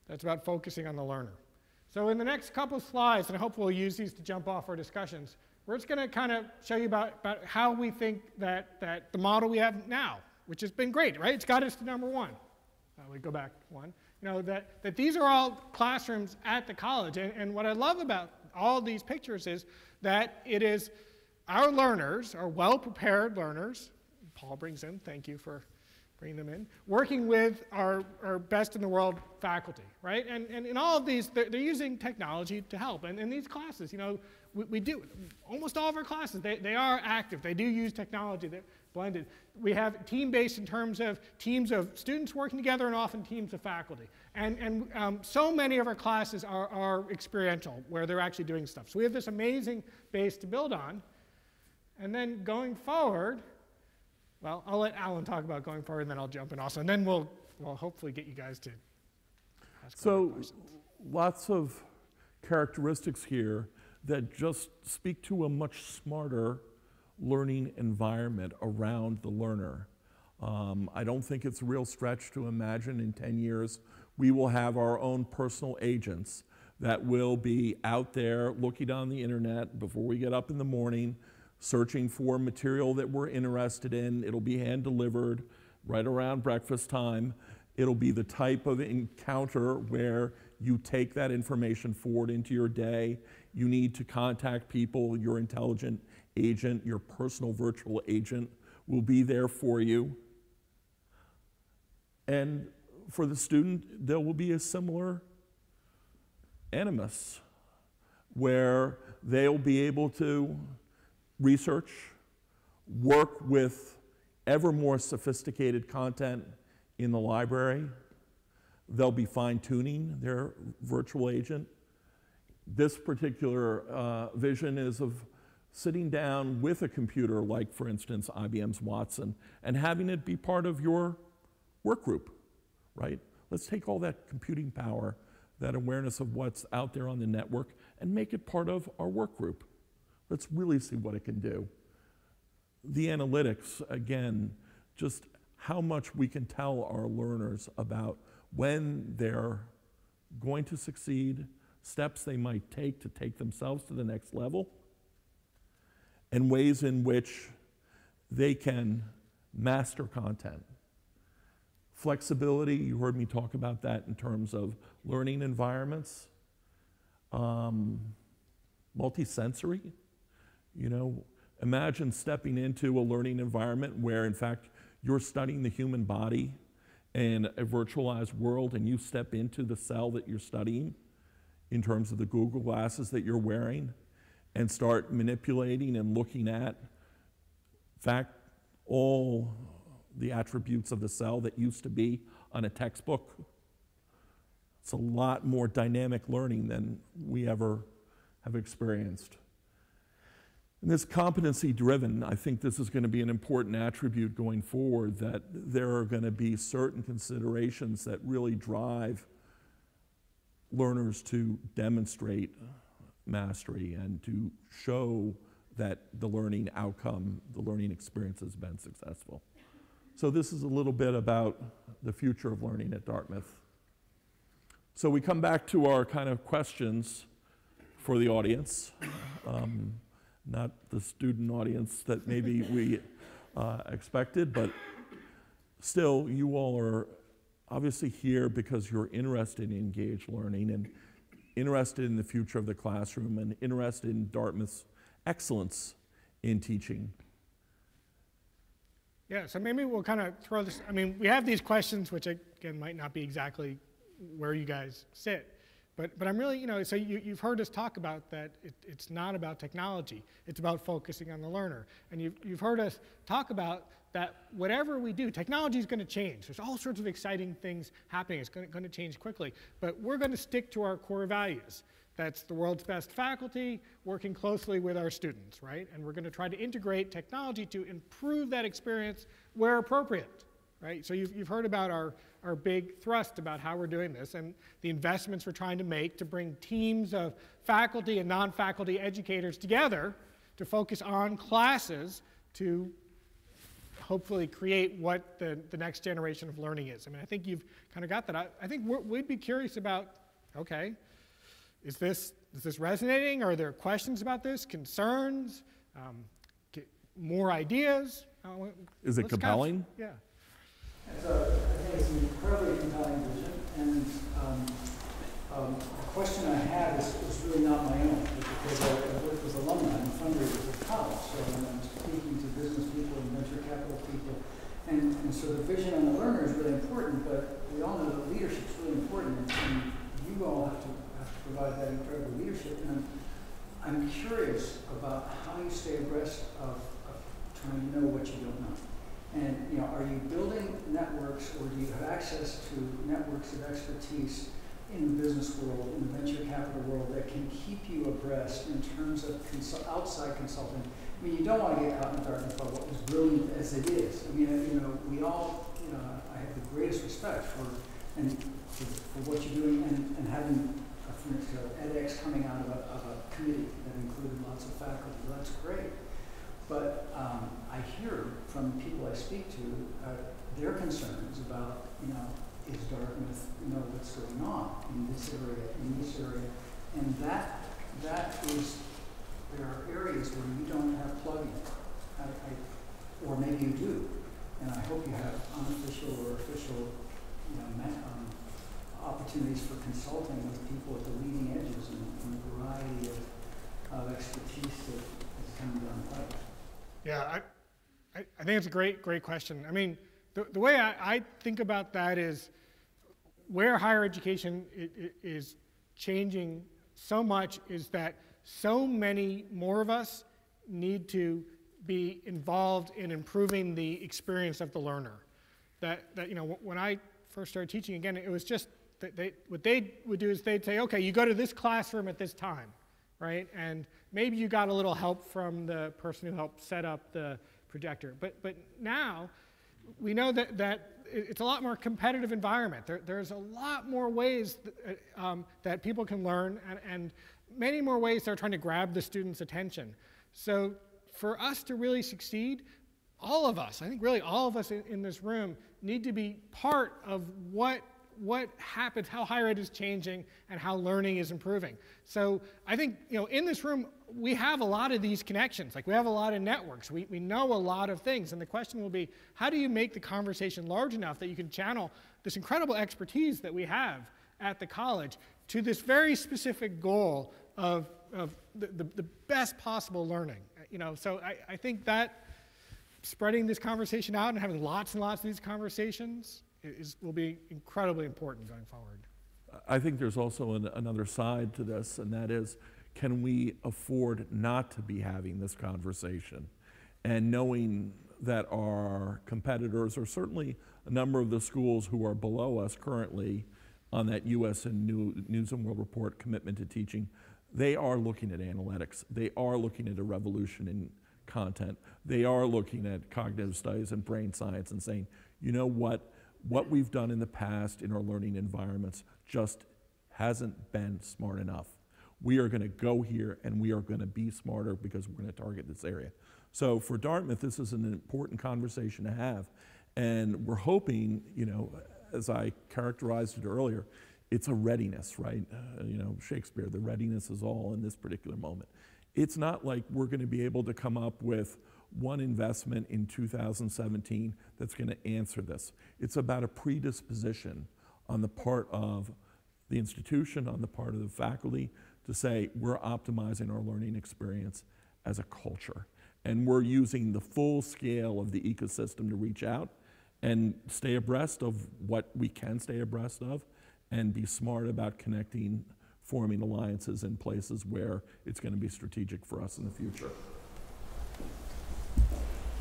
That's about focusing on the learner. So in the next couple of slides, and I hope we'll use these to jump off our discussions, we're just going to kind of show you about how we think that the model we have now, which has been great, right? It's got us to number one. We go back one. You know, that these are all classrooms at the college. And what I love about all these pictures is that it is our learners, our well-prepared learners, Paul brings in, thank you for bringing them in, working with our best-in-the-world faculty, right? And in all of these, they're using technology to help. And in these classes, you know, we do, almost all of our classes, they are active. They do use technology. They're blended. We have team-based in terms of teams of students working together and often teams of faculty. And so many of our classes are experiential, where they're actually doing stuff. So we have this amazing base to build on. And then going forward, well, I'll let Alan talk about going forward, and then I'll jump in also. And then we'll hopefully get you guys to ask questions. Lots of characteristics here that just speak to a much smarter learning environment around the learner. I don't think it's a real stretch to imagine in 10 years we will have our own personal agents that will be out there looking on the internet before we get up in the morning, searching for material that we're interested in. It'll be hand delivered right around breakfast time. It'll be the type of encounter where you take that information forward into your day. You need to contact people. Your intelligent agent, your personal virtual agent will be there for you. And for the student, there will be a similar animus where they'll be able to research, work with ever more sophisticated content in the library. They'll be fine-tuning their virtual agent. This particular vision is of sitting down with a computer like, for instance, IBM's Watson, and having it be part of your work group, right? Let's take all that computing power, that awareness of what's out there on the network, and make it part of our work group. Let's really see what it can do. The analytics, again, just how much we can tell our learners about when they're going to succeed, steps they might take to take themselves to the next level, and ways in which they can master content. Flexibility, you heard me talk about that in terms of learning environments. Multisensory, you know, imagine stepping into a learning environment where in fact you're studying the human body in a virtualized world and you step into the cell that you're studying in terms of the Google glasses that you're wearing and start manipulating and looking at, in fact, all the attributes of the cell that used to be on a textbook. It's a lot more dynamic learning than we ever have experienced. And this competency-driven, I think this is going to be an important attribute going forward, that there are going to be certain considerations that really drive learners to demonstrate mastery and to show that the learning outcome, the learning experience has been successful. So this is a little bit about the future of learning at Dartmouth. So we come back to our kind of questions for the audience, not the student audience that maybe we expected, but still you all are obviously here because you're interested in engaged learning and interested in the future of the classroom and interested in Dartmouth's excellence in teaching. Yeah, so maybe we'll kind of throw this, I mean, we have these questions, which again might not be exactly where you guys sit, but I'm really, you know, so you've heard us talk about that it's not about technology, it's about focusing on the learner. And you've heard us talk about that whatever we do, technology is going to change. There's all sorts of exciting things happening. It's going to change quickly, but we're going to stick to our core values. That's the world's best faculty, working closely with our students, right? And we're going to try to integrate technology to improve that experience where appropriate. right? So you've heard about our big thrust about how we're doing this and the investments we're trying to make to bring teams of faculty and non-faculty educators together to focus on classes to hopefully create what the next generation of learning is. I mean, I think you've kind of got that. I think we'd be curious about, okay, is this resonating? Are there questions about this, concerns, more ideas? Is it compelling? Yeah. I think it's an incredibly compelling vision, and the question I have is really not my own, because I work with alumni and fundraisers at college, so I'm speaking to business people and venture capital people, and so the vision and the learner is really important, but we all know that leadership is really important, and you all have to provide that incredible leadership, and I'm curious about how you stay abreast of trying to know what you don't know. And are you building networks, or do you have access to networks of expertise in the business world, in the venture capital world, that can keep you abreast in terms of outside consulting? I mean, you don't want to get caught in the darkness about what was brilliant as it is. I mean, we all, I have the greatest respect for what you're doing, and having, for instance, edX coming out of a committee that included lots of faculty. Well, that's great. But I hear from people I speak to their concerns about, is Dartmouth know what's going on in this area, and that is, there are areas where you don't have plug-in, or maybe you do, and I hope you have unofficial or official, opportunities for consulting with people at the leading edges and a variety of expertise that is coming down the pipe. Yeah, I think it's a great question. I mean, the way I think about that is where higher education is changing so much is that so many more of us need to be involved in improving the experience of the learner. That when I first started teaching, again, it was just that what they would do is they'd say, okay, you go to this classroom at this time, right? And maybe you got a little help from the person who helped set up the projector. But now we know that it's a lot more competitive environment. There's a lot more ways that people can learn, and many more ways they're trying to grab the student's attention. So for us to really succeed, all of us, I think really all of us in this room, need to be part of what happens, how higher ed is changing, and how learning is improving. So I think, in this room, we have a lot of these connections. Like, we have a lot of networks. We know a lot of things. And the question will be, how do you make the conversation large enough that you can channel this incredible expertise that we have at the college to this very specific goal of the best possible learning? So I think that spreading this conversation out and having lots and lots of these conversations will be incredibly important going forward. I think there's also another side to this, and that is, can we afford not to be having this conversation? And knowing that our competitors, or certainly a number of the schools who are below us currently on that US and News and World Report commitment to teaching, they are looking at analytics. They are looking at a revolution in content. They are looking at cognitive studies and brain science and saying, you know what we've done in the past in our learning environments just hasn't been smart enough. We are going to go here and we are going to be smarter because we're going to target this area. So for Dartmouth, this is an important conversation to have. And we're hoping, as I characterized it earlier, it's a readiness, right? Shakespeare, the readiness is all in this particular moment. It's not like we're going to be able to come up with one investment in 2017 that's going to answer this. It's about a predisposition on the part of the institution, on the part of the faculty, to say we're optimizing our learning experience as a culture. And we're using the full scale of the ecosystem to reach out and stay abreast of what we can stay abreast of, and be smart about connecting, forming alliances in places where it's going to be strategic for us in the future.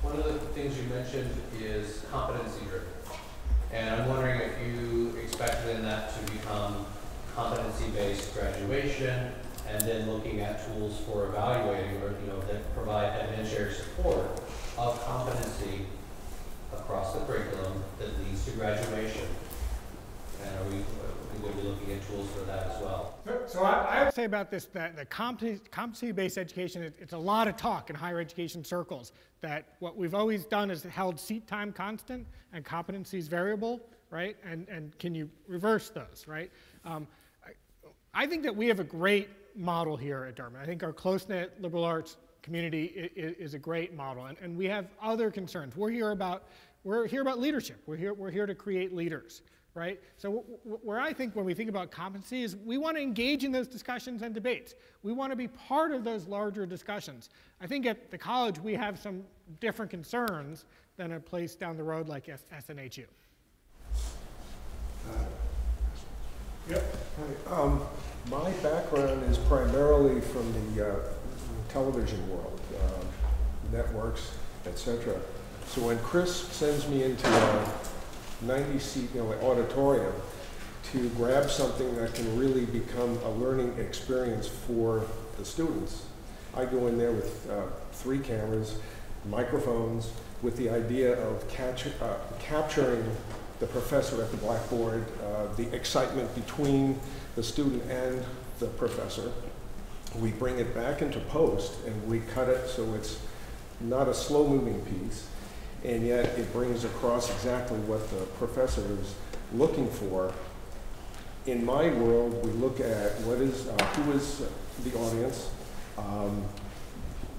One of the things you mentioned is competency driven. And I'm wondering if you expect then that to become competency-based graduation, and then looking at tools for evaluating, or that provide evidentiary support of competency across the curriculum that leads to graduation? And are we going to be looking at tools for that as well? So I would say about this that the competency-based education, it's a lot of talk in higher education circles, that what we've always done is held seat time constant and competencies variable, right? And can you reverse those, right? I think that we have a great model here at Dartmouth. I think our close-knit liberal arts community is a great model, and we have other concerns. We're here about leadership. We're here to create leaders, right? So where I think when we think about competency is we want to engage in those discussions and debates. We want to be part of those larger discussions. I think at the college we have some different concerns than a place down the road like SNHU. Yep. Hi. My background is primarily from the television world, networks, etc. So when Chris sends me into a 90-seat auditorium to grab something that can really become a learning experience for the students, I go in there with 3 cameras, microphones, with the idea of capturing the professor at the blackboard, the excitement between the student and the professor. We bring it back into post and we cut it so it's not a slow-moving piece, and yet it brings across exactly what the professor is looking for. In my world, we look at who is the audience.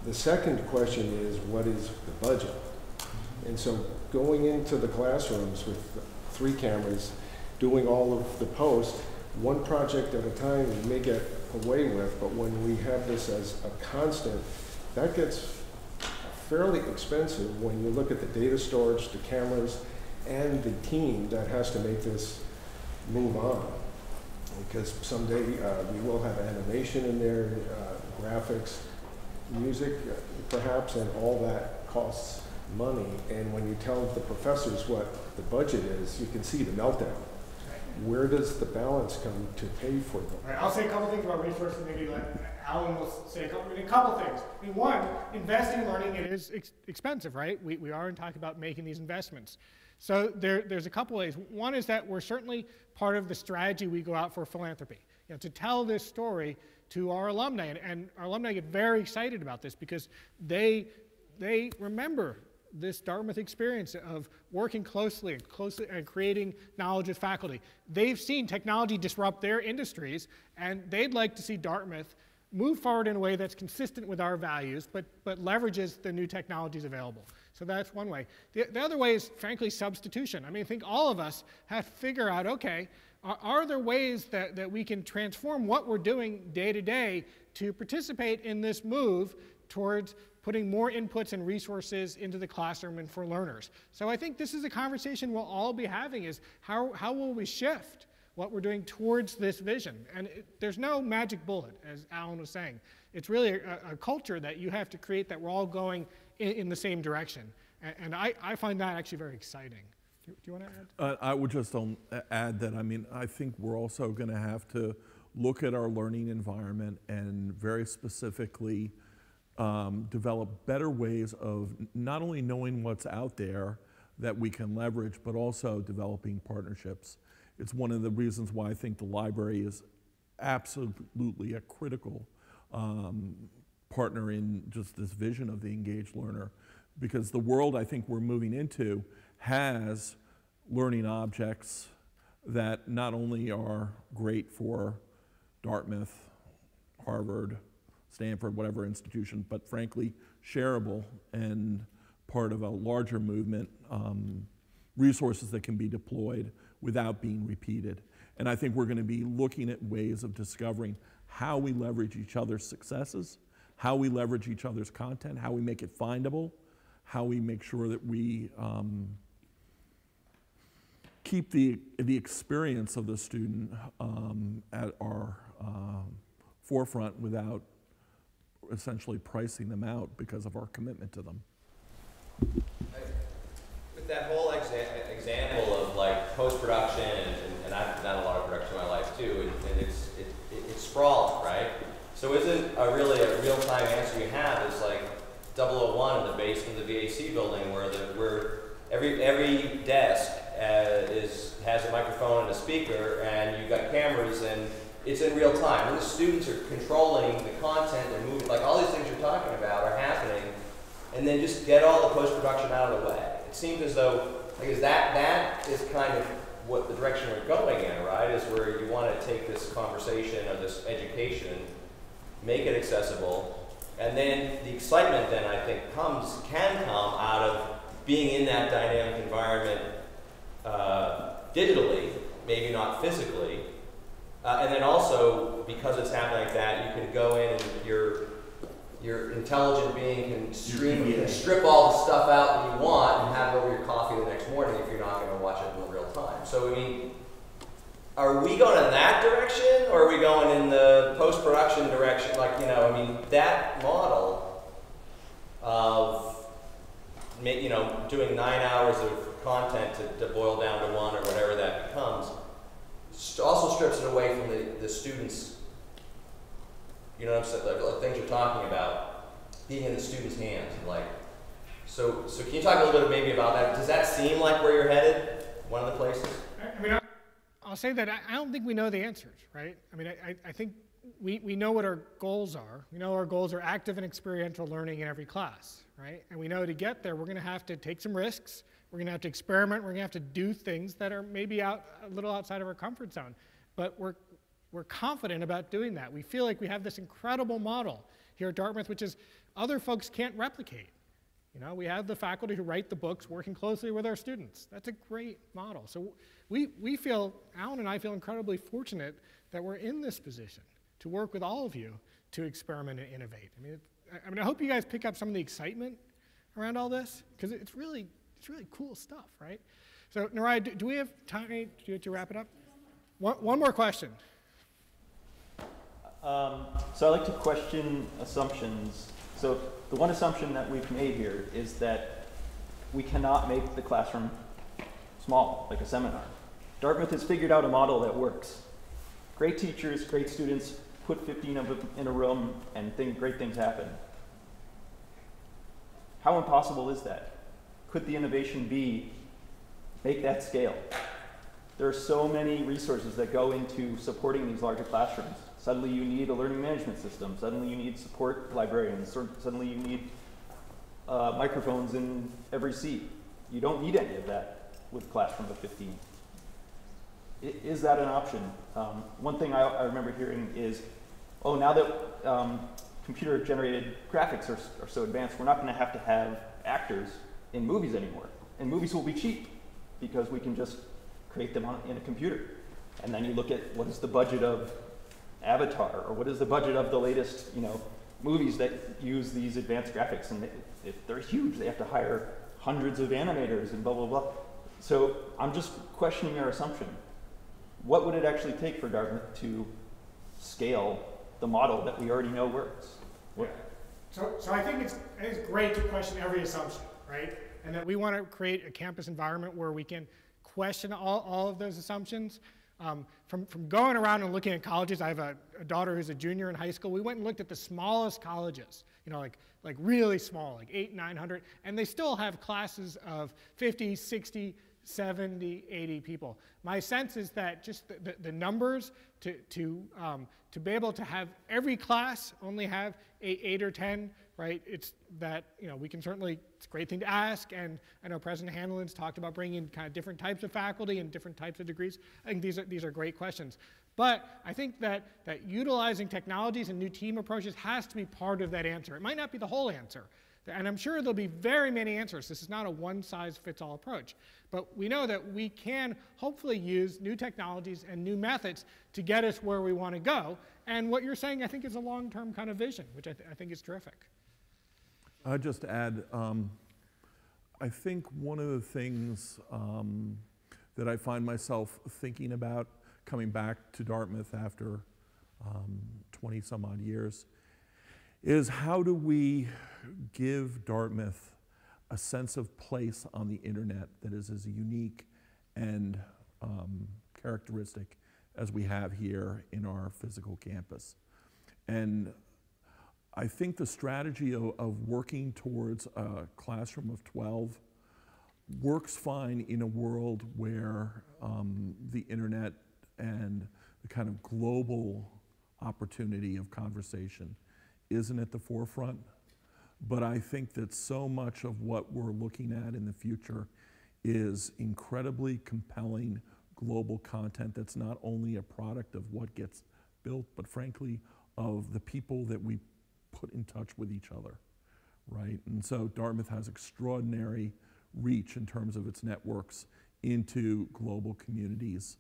The second question is, what is the budget? And so going into the classrooms with 3 cameras, doing all of the post, one project at a time we may get away with, but when we have this as a constant, that gets fairly expensive when you look at the data storage, the cameras, and the team that has to make this move on. Because someday we will have animation in there, graphics, music perhaps, and all that costs money. And when you tell the professors what the budget is, you can see the meltdown. Where does the balance come to pay for them? All right, I'll say a couple things about resources, maybe Alan will say a couple things. I mean, one, investing in learning, it is expensive, right? We are talking about making these investments. So there's a couple ways. One is that we're certainly part of the strategy we go out for philanthropy, to tell this story to our alumni. And our alumni get very excited about this because they remember this Dartmouth experience of working closely and creating knowledge with faculty. They've seen technology disrupt their industries, and they'd like to see Dartmouth move forward in a way that's consistent with our values, but leverages the new technologies available. So that's one way. The other way is, frankly, substitution. I mean, I think all of us have to figure out, okay, are there ways that we can transform what we're doing day to day to participate in this move towards putting more inputs and resources into the classroom and for learners. So I think this is a conversation we'll all be having, is how will we shift what we're doing towards this vision? And there's no magic bullet, as Alan was saying. It's really a culture that you have to create, that we're all going in the same direction. And I find that actually very exciting. Do you want to add? I would just add that, I mean, I think we're also going to have to look at our learning environment and very specifically develop better ways of not only knowing what's out there that we can leverage, but also developing partnerships. It's one of the reasons why I think the library is absolutely a critical partner in just this vision of the engaged learner, because the world I think we're moving into has learning objects that not only are great for Dartmouth, Harvard, Stanford, whatever institution, but frankly, shareable and part of a larger movement, resources that can be deployed without being repeated. And I think we're going to be looking at ways of discovering how we leverage each other's successes, how we leverage each other's content, how we make it findable, how we make sure that we keep the experience of the student at our forefront without essentially pricing them out because of our commitment to them. With that whole example of like post-production, and I've done a lot of production in my life too, and it's sprawling, right? So isn't really a real-time answer you have is like 001 in the basement of the VAC building where every desk has a microphone and a speaker, and you've got cameras, and it's in real time. And the students are controlling the content and moving, like all these things you're talking about are happening, and then just get all the post-production out of the way. It seems as though, because that is kind of what the direction we're going in, right? Is where you want to take this conversation or this education, make it accessible, and then the excitement then I think can come out of being in that dynamic environment digitally, maybe not physically, and then also because it's happening like that, you can go in and your intelligent being can strip all the stuff out that you want and have it over your coffee the next morning if you're not going to watch it in real time. So I mean, are we going in that direction, or are we going in the post-production direction? Like, you know, I mean, that model of, you know, doing 9 hours of content to boil down to one or whatever that becomes, also strips it away from the students, you know what I'm saying, like things you're talking about, being in the students' hands. Like, so can you talk a little bit maybe about that? Does that seem like where you're headed, one of the places? I mean, I'll say that I don't think we know the answers, right? I mean, I think we know what our goals are. We know our goals are active and experiential learning in every class, right? And we know to get there, we're going to have to take some risks. We're going to have to experiment. We're going to have to do things that are maybe a little outside of our comfort zone. But we're confident about doing that. We feel like we have this incredible model here at Dartmouth, which is other folks can't replicate. You know, we have the faculty who write the books working closely with our students. That's a great model. So we feel, Alan and I feel incredibly fortunate that we're in this position to work with all of you to experiment and innovate. I mean, I hope you guys pick up some of the excitement around all this, because it's really cool stuff, right? So, Naraya, do we have time to wrap it up? One more question. So I like to question assumptions. So the one assumption that we've made here is that we cannot make the classroom small, like a seminar. Dartmouth has figured out a model that works. Great teachers, great students, put 15 of them in a room and great things happen. How impossible is that? Could the innovation be make that scale? There are so many resources that go into supporting these larger classrooms. Suddenly you need a learning management system. Suddenly you need support librarians. Suddenly you need microphones in every seat. You don't need any of that with a classroom of 15. Is that an option? One thing I remember hearing is, oh, now that computer-generated graphics are so advanced, we're not going to have actors in movies anymore. And movies will be cheap because we can just create them in a computer. And then you look at what is the budget of Avatar, or what is the budget of the latest, movies that use these advanced graphics, and they're huge. They have to hire hundreds of animators and blah, blah, blah. So I'm just questioning our assumption. What would it actually take for Dartmouth to scale the model that we already know works? Yeah. So I think it's great to question every assumption, right? And that we want to create a campus environment where we can question all of those assumptions. From going around and looking at colleges, I have a daughter who's a junior in high school. We went and looked at the smallest colleges, like really small, like 800, 900, and they still have classes of 50, 60, 70, 80 people. My sense is that just the numbers to be able to have every class only have 8 or 10, right? It's that, we can certainly, it's a great thing to ask, and I know President Hanlon's talked about bringing kind of different types of faculty and different types of degrees. I think these are great questions. But I think that utilizing technologies and new team approaches has to be part of that answer. It might not be the whole answer, and I'm sure there'll be very many answers. This is not a one-size-fits-all approach. But we know that we can hopefully use new technologies and new methods to get us where we want to go. And what you're saying, I think, is a long-term kind of vision, which I think is terrific. I'd just add, I think one of the things that I find myself thinking about coming back to Dartmouth after 20 some odd years is, how do we give Dartmouth a sense of place on the internet that is as unique and characteristic as we have here in our physical campus. And I think the strategy of working towards a classroom of 12 works fine in a world where the internet and the kind of global opportunity of conversation isn't at the forefront. But I think that so much of what we're looking at in the future is incredibly compelling global content that's not only a product of what gets built, but frankly, of the people that we put in touch with each other, right? And so Dartmouth has extraordinary reach in terms of its networks into global communities.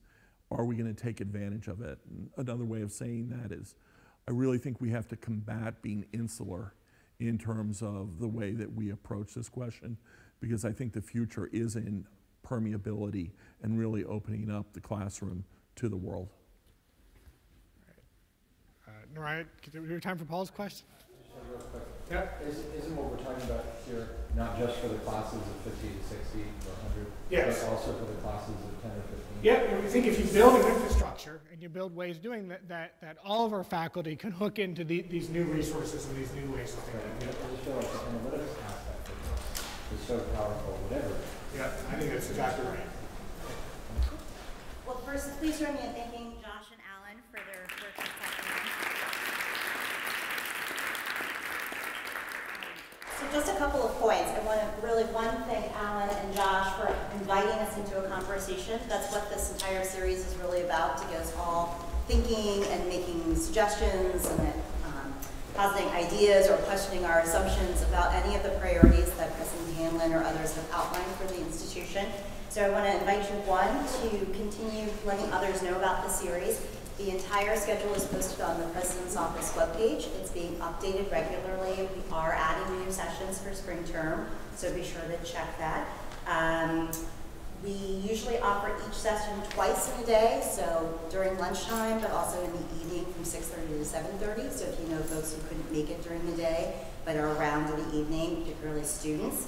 Are we going to take advantage of it? And another way of saying that is, I really think we have to combat being insular in terms of the way that we approach this question, because I think the future is in permeability and really opening up the classroom to the world. Nariah, do we have time for Paul's question? Real quick. Yep. Isn't what we're talking about here not just for the classes of 50 to 60 or 100, yes, but also for the classes of 10 or 15? Yeah, I think if you build an infrastructure and you build ways of doing that all of our faculty can hook into these new resources and these new ways of thinking. Right. I just feel like the analytics aspect of this is so powerful, whatever. Yeah, I think that's exactly right. Well, first, please join me in thanking Josh and Alan for their work this afternoon. So just a couple of points. I want to really, thank Alan and Josh for inviting us into a conversation. That's what this entire series is really about, to get us all thinking and making suggestions and positing ideas or questioning our assumptions about any of the priorities that President Hanlon or others have outlined for the institution. So I want to invite you, one, to continue letting others know about the series. The entire schedule is posted on the President's Office webpage. It's being updated regularly. We are adding new sessions for spring term, so be sure to check that. We usually offer each session twice in a day, so during lunchtime, but also in the evening from 6:30 to 7:30. So if you know folks who couldn't make it during the day, but are around in the evening, particularly students,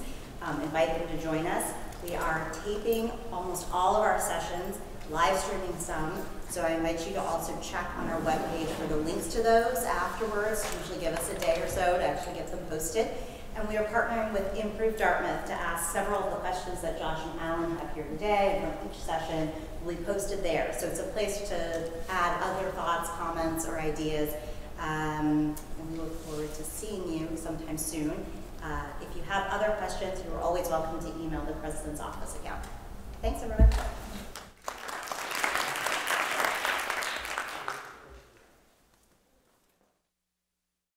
invite them to join us. We are taping almost all of our sessions, live streaming some, so I invite you to also check on our webpage for the links to those afterwards. Usually give us a day or so to actually get them posted. And we are partnering with Improve Dartmouth to ask several of the questions that Josh and Alan have here today, and from each session will be posted there. So it's a place to add other thoughts, comments, or ideas. And we look forward to seeing you sometime soon. If you have other questions, you are always welcome to email the President's Office account. Thanks, everyone.